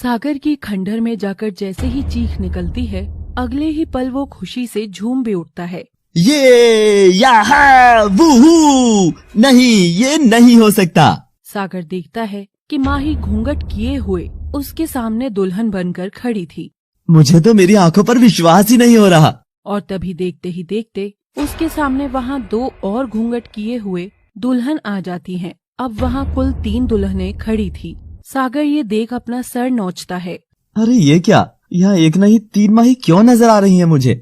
सागर की खंडहर में जाकर जैसे ही चीख निकलती है, अगले ही पल वो खुशी से झूम भी उठता है। ये याहा वूहू, नहीं ये नहीं हो सकता। सागर देखता है कि माही घूंघट किए हुए उसके सामने दुल्हन बनकर खड़ी थी। मुझे तो मेरी आंखों पर विश्वास ही नहीं हो रहा। और तभी देखते ही देखते उसके सामने वहाँ 2 और घूंघट किए हुए दुल्हन आ जाती हैं। अब वहाँ कुल 3 दुल्हनें खड़ी थी। सागर ये देख अपना सर नोचता है। अरे ये क्या, यहाँ एक नहीं 3 माही क्यों नजर आ रही है मुझे।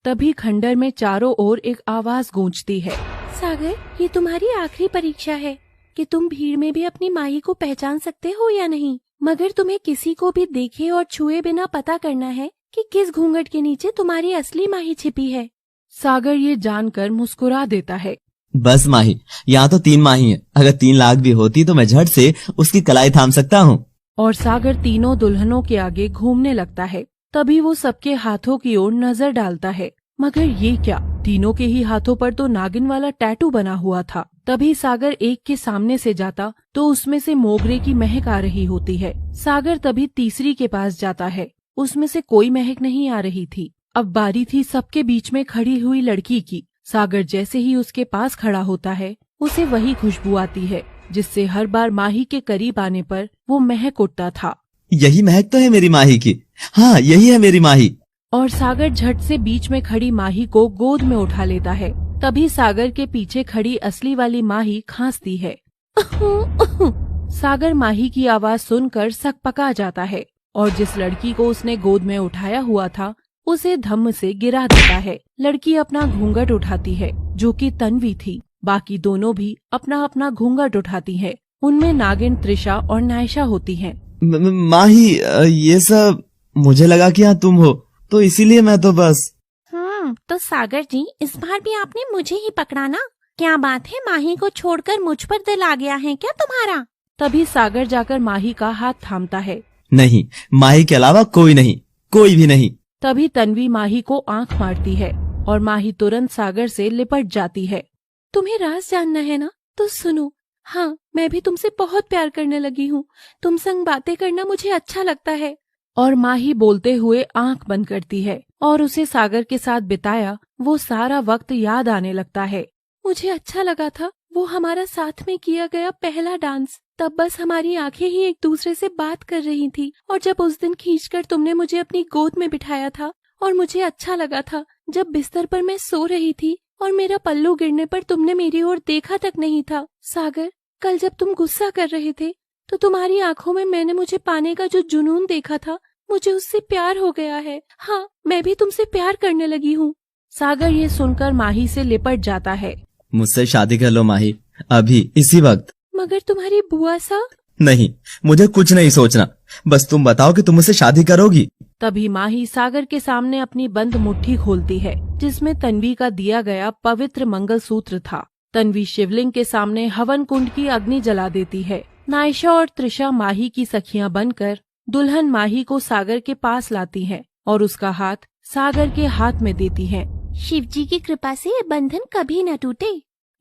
तभी खंडर में चारों ओर एक आवाज गूंजती है। सागर, ये तुम्हारी आखिरी परीक्षा है कि तुम भीड़ में भी अपनी माही को पहचान सकते हो या नहीं। मगर तुम्हें किसी को भी देखे और छुए बिना पता करना है कि किस घूंघट के नीचे तुम्हारी असली माही छिपी है। सागर ये जानकर मुस्कुरा देता है। बस माही, यहाँ तो 3 माही है। अगर 3 लाख भी होती तो मैं झट से उसकी कलाई थाम सकता हूँ। और सागर तीनों दुल्हनों के आगे घूमने लगता है। तभी वो सबके हाथों की ओर नजर डालता है, मगर ये क्या, तीनों के ही हाथों पर तो नागिन वाला टैटू बना हुआ था। तभी सागर एक के सामने से जाता तो उसमें से मोगरे की महक आ रही होती है। सागर तभी तीसरी के पास जाता है, उसमें से कोई महक नहीं आ रही थी। अब बारी थी सबके बीच में खड़ी हुई लड़की की। सागर जैसे ही उसके पास खड़ा होता है, उसे वही खुशबू आती है जिससे हर बार माही के करीब आने पर वो महक उठता था। यही महक तो है मेरी माही की। हाँ, यही है मेरी माही। और सागर झट से बीच में खड़ी माही को गोद में उठा लेता है। तभी सागर के पीछे खड़ी असली वाली माही खांसती है। सागर माही की आवाज सुनकर सकपका जाता है और जिस लड़की को उसने गोद में उठाया हुआ था उसे धम्म से गिरा देता है। लड़की अपना घूंघट उठाती है, जो कि तन्वी थी। बाकी दोनों भी अपना अपना घूंघट उठाती हैं। उनमें नागिन त्रिशा और नायशा होती हैं। माही, ये सब मुझे लगा कि यहाँ तुम हो, तो इसीलिए मैं तो बस। तो सागर जी, इस बार भी आपने मुझे ही पकड़ा ना। क्या बात है, माही को छोड़कर मुझ पर दिल आ गया है क्या तुम्हारा? तभी सागर जाकर माही का हाथ थामता है। नहीं, माही के अलावा कोई नहीं, कोई भी नहीं। तभी तन्वी माही को आंख मारती है और माही तुरंत सागर से लिपट जाती है। तुम्हें राज जानना है ना, तो सुनो। हाँ, मैं भी तुमसे बहुत प्यार करने लगी हूँ। तुम संग बातें करना मुझे अच्छा लगता है। और माही बोलते हुए आंख बंद करती है और उसे सागर के साथ बिताया वो सारा वक्त याद आने लगता है। मुझे अच्छा लगा था वो हमारा साथ में किया गया पहला डांस। तब बस हमारी आंखें ही एक दूसरे से बात कर रही थी। और जब उस दिन खींचकर तुमने मुझे अपनी गोद में बिठाया था, और मुझे अच्छा लगा था जब बिस्तर पर मैं सो रही थी और मेरा पल्लू गिरने पर तुमने मेरी ओर देखा तक नहीं था। सागर, कल जब तुम गुस्सा कर रहे थे तो तुम्हारी आंखों में मैंने मुझे पाने का जो जुनून देखा था, मुझे उससे प्यार हो गया है। हाँ, मैं भी तुमसे प्यार करने लगी हूँ। सागर ये सुनकर माही से लिपट जाता है। मुझसे शादी कर लो माही, अभी इसी वक्त। मगर तुम्हारी बुआ सा? नहीं, मुझे कुछ नहीं सोचना, बस तुम बताओ कि तुम मुझसे शादी करोगी। तभी माही सागर के सामने अपनी बंद मुट्ठी खोलती है, जिसमें तन्वी का दिया गया पवित्र मंगलसूत्र था। तन्वी शिवलिंग के सामने हवन कुंड की अग्नि जला देती है। नायशा और त्रिशा माही की सखियां बनकर दुल्हन माही को सागर के पास लाती हैं और उसका हाथ सागर के हाथ में देती हैं। शिव जी की कृपा से ये बंधन कभी न टूटे।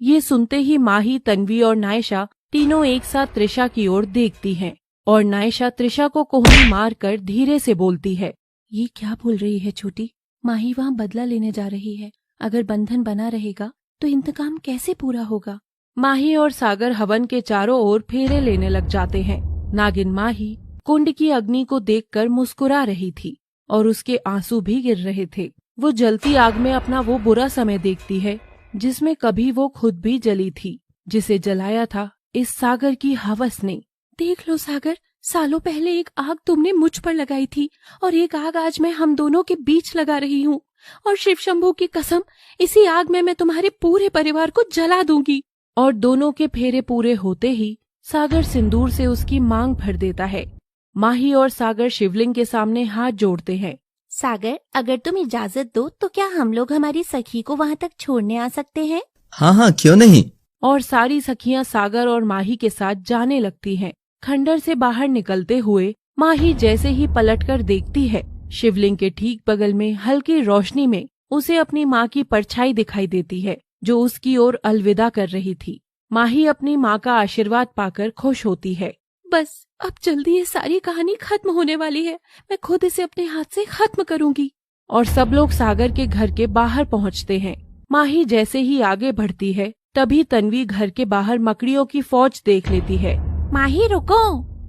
ये सुनते ही माही, तन्वी और नायशा तीनों एक साथ त्रिशा की ओर देखती हैं और नायशा त्रिशा को कोहनी मारकर धीरे से बोलती है। ये क्या बोल रही है छोटी? माही वहाँ बदला लेने जा रही है। अगर बंधन बना रहेगा तो इंतकाम कैसे पूरा होगा? माही और सागर हवन के चारों ओर फेरे लेने लग जाते हैं। नागिन माही कुंड की अग्नि को देखकर मुस्कुरा रही थी और उसके आंसू भी गिर रहे थे। वो जलती आग में अपना वो बुरा समय देखती है जिसमें कभी वो खुद भी जली थी, जिसे जलाया था इस सागर की हवस ने। देख लो सागर, सालों पहले एक आग तुमने मुझ पर लगाई थी और एक आग आज मैं हम दोनों के बीच लगा रही हूँ। और शिव शंभू की कसम, इसी आग में मैं तुम्हारे पूरे परिवार को जला दूंगी। और दोनों के फेरे पूरे होते ही सागर सिंदूर से उसकी मांग भर देता है। माही और सागर शिवलिंग के सामने हाथ जोड़ते हैं। सागर, अगर तुम इजाजत दो तो क्या हम लोग हमारी सखी को वहाँ तक छोड़ने आ सकते हैं? हाँ हाँ, क्यों नहीं। और सारी सखियां सागर और माही के साथ जाने लगती हैं। खंडर से बाहर निकलते हुए माही जैसे ही पलटकर देखती है, शिवलिंग के ठीक बगल में हल्की रोशनी में उसे अपनी माँ की परछाई दिखाई देती है, जो उसकी ओर अलविदा कर रही थी। माही अपनी माँ का आशीर्वाद पाकर खुश होती है। बस अब जल्दी ये सारी कहानी खत्म होने वाली है। मैं खुद इसे अपने हाथ से खत्म करूंगी। और सब लोग सागर के घर के बाहर पहुंचते हैं। माही जैसे ही आगे बढ़ती है तभी तन्वी घर के बाहर मकड़ियों की फौज देख लेती है। माही रुको।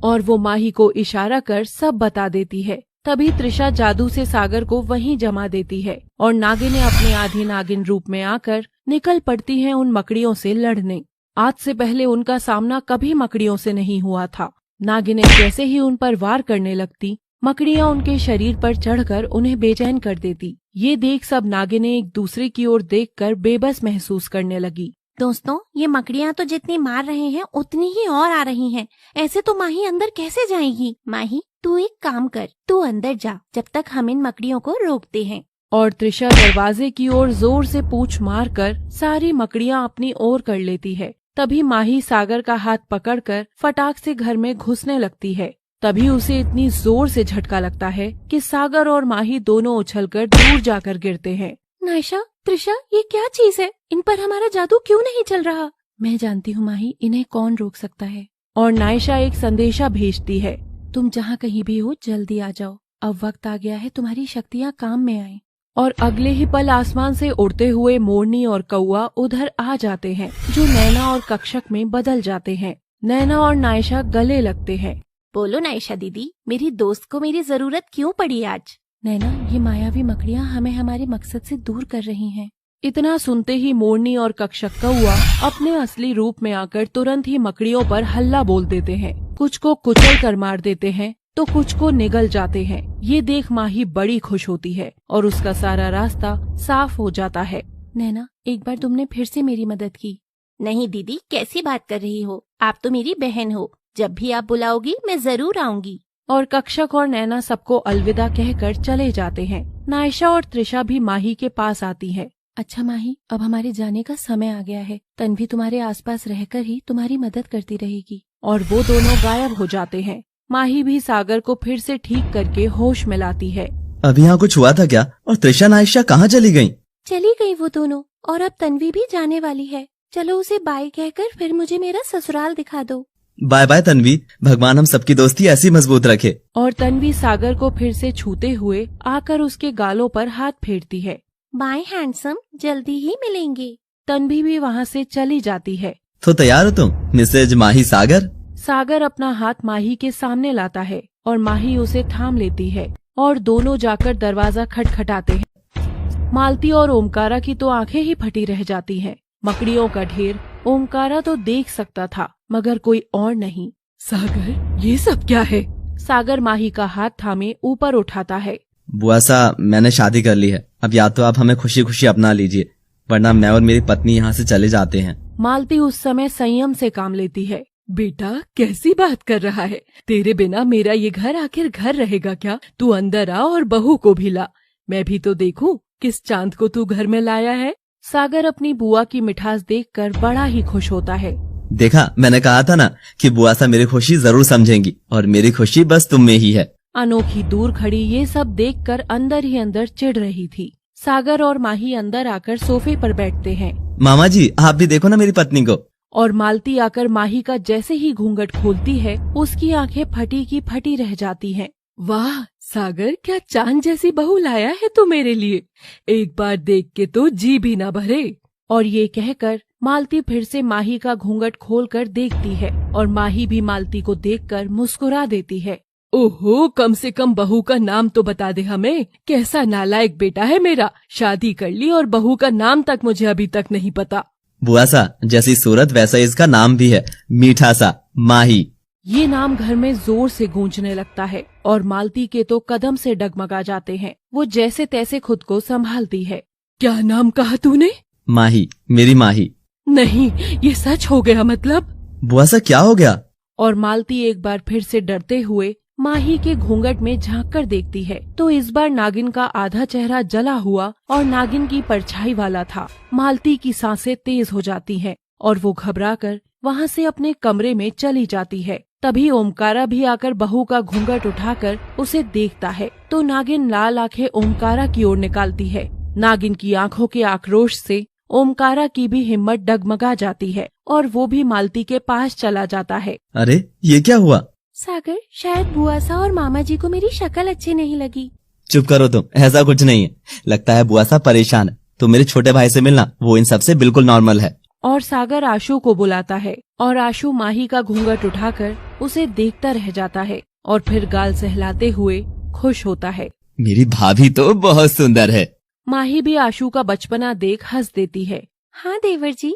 और वो माही को इशारा कर सब बता देती है। तभी त्रिशा जादू से सागर को वहीं जमा देती है और नागिनें अपने आधी नागिन रूप में आकर निकल पड़ती हैं उन मकड़ियों से लड़ने। आज से पहले उनका सामना कभी मकड़ियों से नहीं हुआ था। नागिनें जैसे ही उन पर वार करने लगती, मकड़ियां उनके शरीर पर चढ़कर उन्हें बेचैन कर देती। ये देख सब नागिनें एक दूसरे की ओर देखकर बेबस महसूस करने लगी। दोस्तों, ये मकड़ियाँ तो जितनी मार रहे हैं उतनी ही और आ रही हैं। ऐसे तो माही अंदर कैसे जाएगी? माही, तू एक काम कर, तू अंदर जा जब तक हम इन मकड़ियों को रोकते हैं। और त्रिशा दरवाजे की ओर जोर से पूंछ मारकर सारी मकड़ियां अपनी ओर कर लेती है। तभी माही सागर का हाथ पकड़कर फटाक से घर में घुसने लगती है। तभी उसे इतनी जोर से झटका लगता है कि सागर और माही दोनों उछलकर दूर जाकर गिरते हैं। नायशा, त्रिशा, ये क्या चीज है? इन पर हमारा जादू क्यों नहीं चल रहा? मैं जानती हूँ माही, इन्हें कौन रोक सकता है। और नायशा एक संदेशा भेजती है, तुम जहाँ कहीं भी हो जल्दी आ जाओ। अब वक्त आ गया है तुम्हारी शक्तियाँ काम में आए। और अगले ही पल आसमान से उड़ते हुए मोरनी और कौआ उधर आ जाते हैं, जो नैना और कक्षक में बदल जाते हैं। नैना और नायशा गले लगते हैं। बोलो नायशा दीदी, मेरी दोस्त को मेरी जरूरत क्यों पड़ी आज? नैना, ये मायावी मकड़ियाँ हमें हमारे मकसद से दूर कर रही हैं। इतना सुनते ही मोरनी और कक्षक कौआ अपने असली रूप में आकर तुरंत ही मकड़ियों पर हल्ला बोल देते हैं। कुछ को कुचल कर मार देते हैं तो कुछ को निगल जाते हैं। ये देख माही बड़ी खुश होती है और उसका सारा रास्ता साफ हो जाता है। नैना, एक बार तुमने फिर से मेरी मदद की। नहीं दीदी, कैसी बात कर रही हो? आप तो मेरी बहन हो। जब भी आप बुलाओगी मैं जरूर आऊंगी। और कक्षक और नैना सबको अलविदा कहकर चले जाते हैं। नायशा और त्रिशा भी माही के पास आती है। अच्छा माही, अब हमारे जाने का समय आ गया है। तन्वी तुम्हारे आसपास रहकर ही तुम्हारी मदद करती रहेगी। और वो दोनों गायब हो जाते हैं। माही भी सागर को फिर से ठीक करके होश में लाती है। अभी यहाँ कुछ हुआ था क्या? और त्रिशा नायशा कहाँ चली गयी? चली गई वो दोनों, और अब तन्वी भी जाने वाली है। चलो उसे बाय कहकर फिर मुझे मेरा ससुराल दिखा दो। बाय बाय तन्वी, भगवान हम सबकी दोस्ती ऐसी मजबूत रखे। और तन्वी सागर को फिर से छूते हुए आकर उसके गालों पर हाथ फेरती है। बाय हैंडसम, जल्दी ही मिलेंगे। तन्वी भी वहाँ से चली जाती है। तो तैयार हो तुम मिसेज माही सागर? सागर अपना हाथ माही के सामने लाता है और माही उसे थाम लेती है और दोनों जाकर दरवाजा खटखटाते हैं। मालती और ओमकारा की तो आंखें ही फटी रह जाती हैं। मकड़ियों का ढेर ओमकारा तो देख सकता था, मगर कोई और नहीं। सागर, ये सब क्या है? सागर माही का हाथ थामे ऊपर उठाता है। बुआ सा, मैंने शादी कर ली है। अब या तो आप हमें खुशी खुशी अपना लीजिए, वरना मैं और मेरी पत्नी यहाँ से चले जाते हैं। मालती उस समय संयम से काम लेती है। बेटा, कैसी बात कर रहा है? तेरे बिना मेरा ये घर आखिर घर रहेगा क्या? तू अंदर आ और बहू को भी ला। मैं भी तो देखूं किस चांद को तू घर में लाया है। सागर अपनी बुआ की मिठास देखकर बड़ा ही खुश होता है। देखा, मैंने कहा था ना कि बुआ सा मेरी खुशी जरूर समझेंगी, और मेरी खुशी बस तुम में ही है। अनोखी दूर खड़ी ये सब देखकर अंदर ही अंदर चिढ़ रही थी। सागर और माही अंदर आकर सोफे पर बैठते हैं। मामा जी, आप भी देखो ना मेरी पत्नी को। और मालती आकर माही का जैसे ही घूंघट खोलती है, उसकी आंखें फटी की फटी रह जाती हैं। वाह सागर, क्या चांद जैसी बहू लाया है तू मेरे लिए। एक बार देख के तो जी भी ना भरे। और ये कहकर मालती फिर से माही का घूंघट खोलकर देखती है और माही भी मालती को देखकर मुस्कुरा देती है। ओहो, कम से कम बहू का नाम तो बता दे हमें। कैसा नालायक बेटा है मेरा, शादी कर ली और बहू का नाम तक मुझे अभी तक नहीं पता। बुआ सा, जैसी सूरत वैसा इसका नाम भी है, मीठा सा, माही। ये नाम घर में जोर से गूंजने लगता है और मालती के तो कदम से डगमगा जाते हैं। वो जैसे तैसे खुद को संभालती है। क्या नाम कहा तूने? माही, मेरी माही। नहीं, ये सच हो गया मतलब? बुआ सा, क्या हो गया? और मालती एक बार फिर से डरते हुए माही के घूंघट में झांक कर देखती है तो इस बार नागिन का आधा चेहरा जला हुआ और नागिन की परछाई वाला था। मालती की सांसें तेज हो जाती हैं और वो घबराकर वहाँ से अपने कमरे में चली जाती है। तभी ओमकारा भी आकर बहू का घूंघट उठाकर उसे देखता है तो नागिन लाल आंखें ओमकारा की ओर निकालती है। नागिन की आंखों के आक्रोश से ओमकारा की भी हिम्मत डगमगा जाती है और वो भी मालती के पास चला जाता है। अरे, ये क्या हुआ? सागर, शायद बुआ सा और मामा जी को मेरी शक्ल अच्छी नहीं लगी। चुप करो तुम, ऐसा कुछ नहीं है। लगता है बुआ साहब परेशान है। तो मेरे छोटे भाई से मिलना, वो इन सबसे बिल्कुल नॉर्मल है। और सागर आशु को बुलाता है और आशु माही का घूंघट उठाकर उसे देखता रह जाता है और फिर गाल सहलाते हुए खुश होता है। मेरी भाभी तो बहुत सुंदर है। माही भी आशु का बचपना देख हंस देती है। हाँ देवर जी।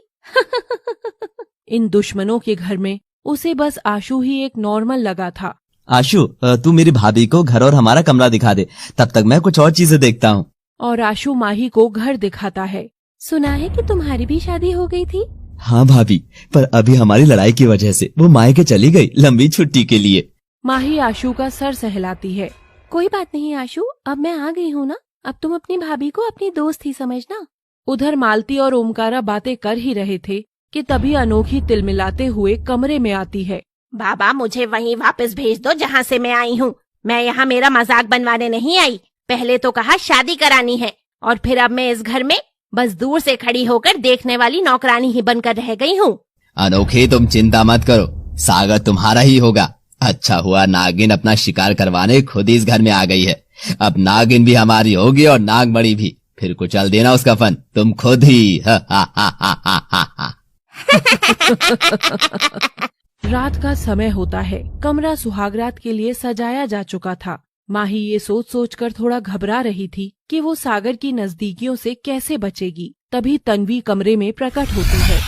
इन दुश्मनों के घर में उसे बस आशु ही एक नॉर्मल लगा था। आशु, तू मेरी भाभी को घर और हमारा कमरा दिखा दे, तब तक मैं कुछ और चीजें देखता हूँ। और आशु माही को घर दिखाता है। सुना है कि तुम्हारी भी शादी हो गई थी। हाँ भाभी, पर अभी हमारी लड़ाई की वजह से वो मायके चली गई लंबी छुट्टी के लिए। माही आशु का सर सहलाती है। कोई बात नहीं आशु, अब मैं आ गई हूँ ना, अब तुम अपनी भाभी को अपनी दोस्त ही समझना। उधर मालती और ओमकारा बातें कर ही रहे थे कि तभी अनोखी तिलमिलाते हुए कमरे में आती है। बाबा, मुझे वहीं वापस भेज दो जहाँ से मैं आई हूँ। मैं यहाँ मेरा मजाक बनवाने नहीं आई। पहले तो कहा शादी करानी है और फिर अब मैं इस घर में बस दूर से खड़ी होकर देखने वाली नौकरानी ही बनकर रह गई हूँ। अनोखे, तुम चिंता मत करो, सागर तुम्हारा ही होगा। अच्छा हुआ नागिन अपना शिकार करवाने खुद ही इस घर में आ गई है। अब नागिन भी हमारी होगी और नागमणि भी। फिर कुचल देना उसका फन तुम खुद ही। हा, हा, हा, हा, हा, हा, हा। रात का समय होता है। कमरा सुहागरात के लिए सजाया जा चुका था। माही ये सोच सोच कर थोड़ा घबरा रही थी कि वो सागर की नजदीकियों से कैसे बचेगी। तभी तन्वी कमरे में प्रकट होती है।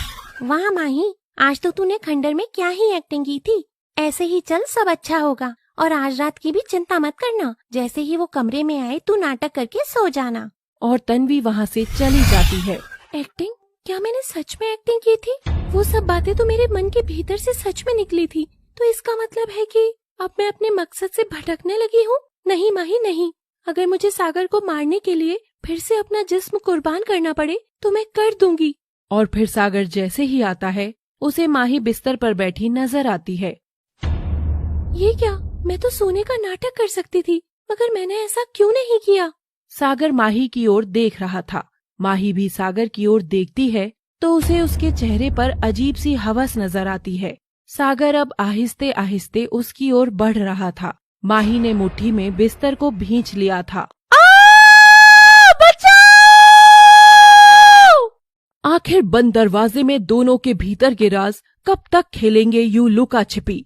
वाह माही, आज तो तूने खंडर में क्या ही एक्टिंग की थी। ऐसे ही चल, सब अच्छा होगा। और आज रात की भी चिंता मत करना। जैसे ही वो कमरे में आए तू नाटक करके सो जाना। और तन्वी वहाँ से चली जाती है। एक्टिंग? क्या मैंने सच में एक्टिंग की थी? वो सब बातें तो मेरे मन के भीतर से सच में निकली थी। तो इसका मतलब है कि अब मैं अपने मकसद से भटकने लगी हूँ। नहीं माही नहीं, अगर मुझे सागर को मारने के लिए फिर से अपना जिस्म कुर्बान करना पड़े तो मैं कर दूंगी। और फिर सागर जैसे ही आता है उसे माही बिस्तर पर बैठी नजर आती है। ये क्या? मैं तो सोने का नाटक कर सकती थी, मगर मैंने ऐसा क्यों नहीं किया? सागर माही की ओर देख रहा था। माही भी सागर की ओर देखती है तो उसे उसके चेहरे पर अजीब सी हवस नजर आती है। सागर अब आहिस्ते आहिस्ते उसकी ओर बढ़ रहा था। माही ने मुट्ठी में बिस्तर को भींच लिया था। आखिर बंद दरवाजे में दोनों के भीतर के राज कब तक खेलेंगे यूं लुका छिपी।